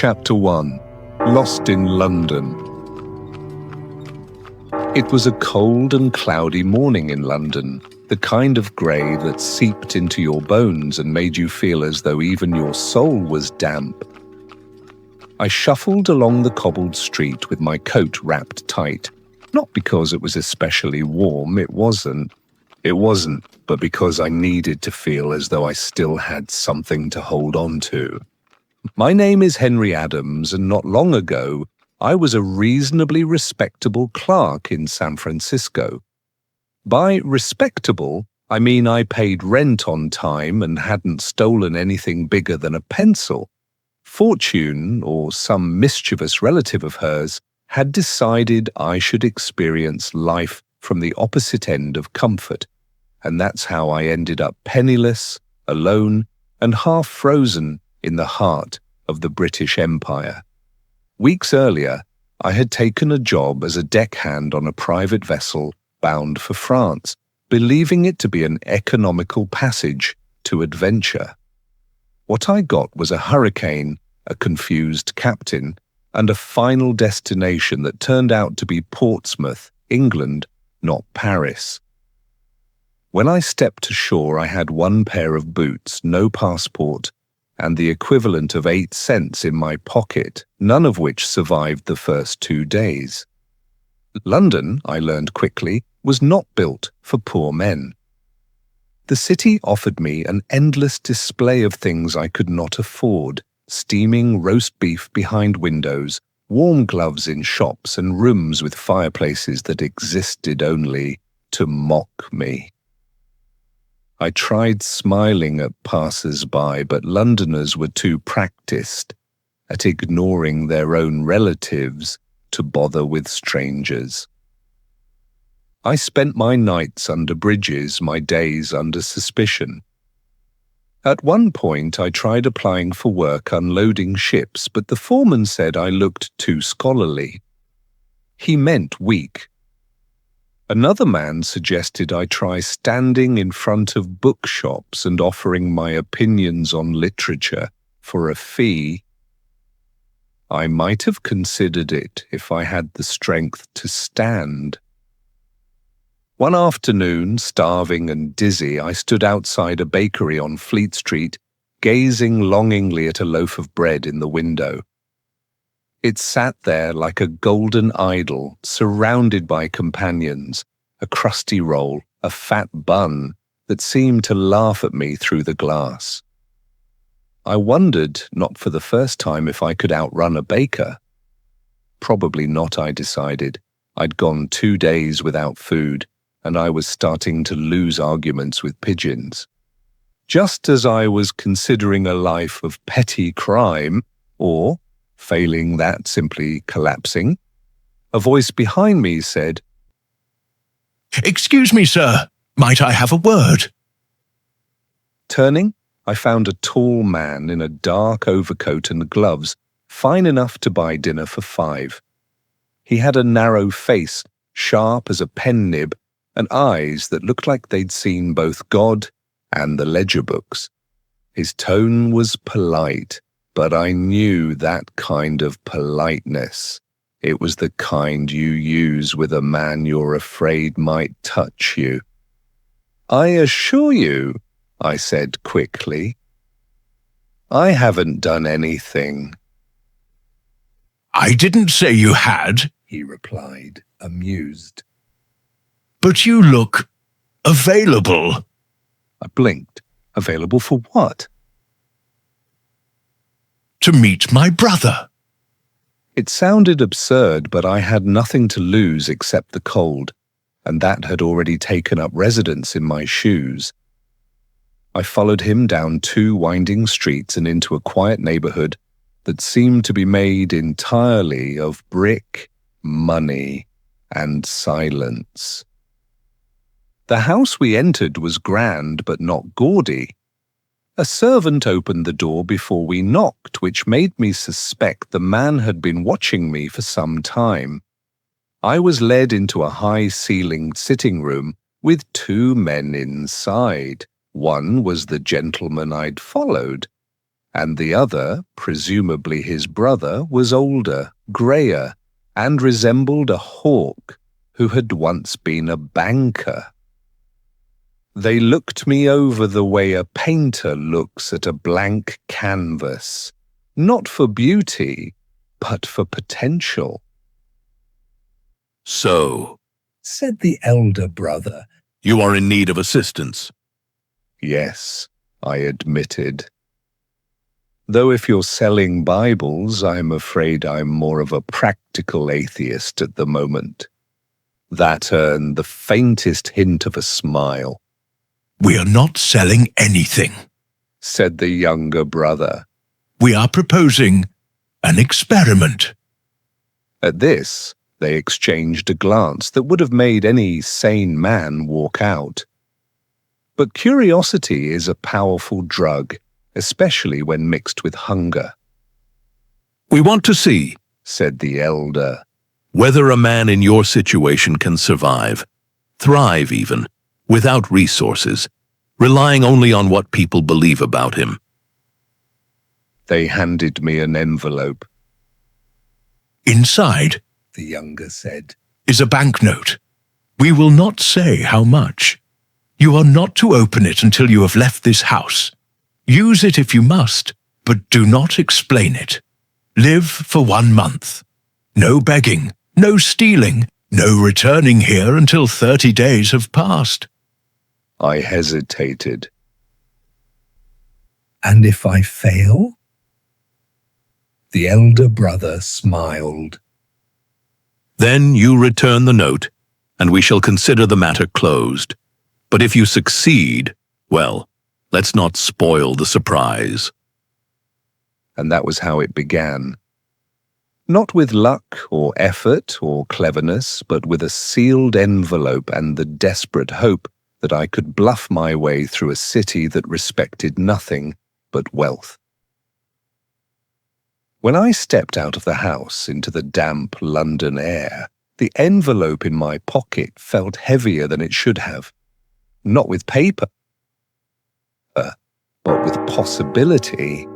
Chapter 1. Lost in London. It was a cold and cloudy morning in London, the kind of grey that seeped into your bones and made you feel as though even your soul was damp. I shuffled along the cobbled street with my coat wrapped tight, not because it was especially warm, it wasn't, but because I needed to feel as though I still had something to hold on to. My name is Henry Adams, and not long ago, I was a reasonably respectable clerk in San Francisco. By respectable, I mean I paid rent on time and hadn't stolen anything bigger than a pencil. Fortune, or some mischievous relative of hers, had decided I should experience life from the opposite end of comfort, and that's how I ended up penniless, alone, and half frozen in the heart of the British Empire. Weeks earlier, I had taken a job as a deckhand on a private vessel bound for France, believing it to be an economical passage to adventure. What I got was a hurricane, a confused captain, and a final destination that turned out to be Portsmouth, England, not Paris. When I stepped ashore, I had one pair of boots, no passport, and the equivalent of 8 cents in my pocket, none of which survived the first 2 days. London, I learned quickly, was not built for poor men. The city offered me an endless display of things I could not afford: steaming roast beef behind windows, warm gloves in shops, and rooms with fireplaces that existed only to mock me. I tried smiling at passers-by, but Londoners were too practiced at ignoring their own relatives to bother with strangers. I spent my nights under bridges, my days under suspicion. At one point, I tried applying for work unloading ships, but the foreman said I looked too scholarly. He meant weak. Another man suggested I try standing in front of bookshops and offering my opinions on literature for a fee. I might have considered it if I had the strength to stand. One afternoon, starving and dizzy, I stood outside a bakery on Fleet Street, gazing longingly at a loaf of bread in the window. It sat there like a golden idol, surrounded by companions, a crusty roll, a fat bun that seemed to laugh at me through the glass. I wondered, not for the first time, if I could outrun a baker. Probably not, I decided. I'd gone 2 days without food, and I was starting to lose arguments with pigeons. Just as I was considering a life of petty crime, or, failing that, simply collapsing, a voice behind me said, "Excuse me, sir. Might I have a word?" Turning, I found a tall man in a dark overcoat and gloves, fine enough to buy dinner for 5. He had a narrow face, sharp as a pen nib, and eyes that looked like they'd seen both God and the ledger books. His tone was polite, but I knew that kind of politeness. It was the kind you use with a man you're afraid might touch you. "I assure you," I said quickly, "I haven't done anything." "I didn't say you had," he replied, amused. "But you look available." I blinked. Available for what? "To meet my brother." It sounded absurd, but I had nothing to lose except the cold, and that had already taken up residence in my shoes. I followed him down 2 winding streets and into a quiet neighborhood that seemed to be made entirely of brick, money, and silence. The house we entered was grand but not gaudy. A servant opened the door before we knocked, which made me suspect the man had been watching me for some time. I was led into a high-ceilinged sitting room with 2 men inside. One was the gentleman I'd followed. and the other, presumably his brother, was older, greyer, and resembled a hawk who had once been a banker. They looked me over the way a painter looks at a blank canvas, not for beauty, but for potential. "So," said the elder brother. "you are in need of assistance." Yes, I admitted. Though if you're selling Bibles, I'm afraid I'm more of a practical atheist at the moment. That earned the faintest hint of a smile. "We are not selling anything," said the younger brother. "We are proposing an experiment." At this, they exchanged a glance that would have made any sane man walk out. But curiosity is a powerful drug, especially when mixed with hunger. "We want to see," said the elder, "whether a man in your situation can survive, thrive even, without resources, relying only on what people believe about him." They handed me an envelope. "Inside," the younger said, "is a banknote. We will not say how much. You are not to open it until you have left this house. Use it if you must, but do not explain it. Live for 1 month. No begging, no stealing, no returning here until 30 days have passed." I hesitated. And if I fail? The elder brother smiled. "Then you return the note, and we shall consider the matter closed. But if you succeed, well, let's not spoil the surprise." And that was how it began. Not with luck or effort or cleverness, but with a sealed envelope and the desperate hope that I could bluff my way through a city that respected nothing but wealth. When I stepped out of the house into the damp London air, the envelope in my pocket felt heavier than it should have. Not with paper, but with possibility.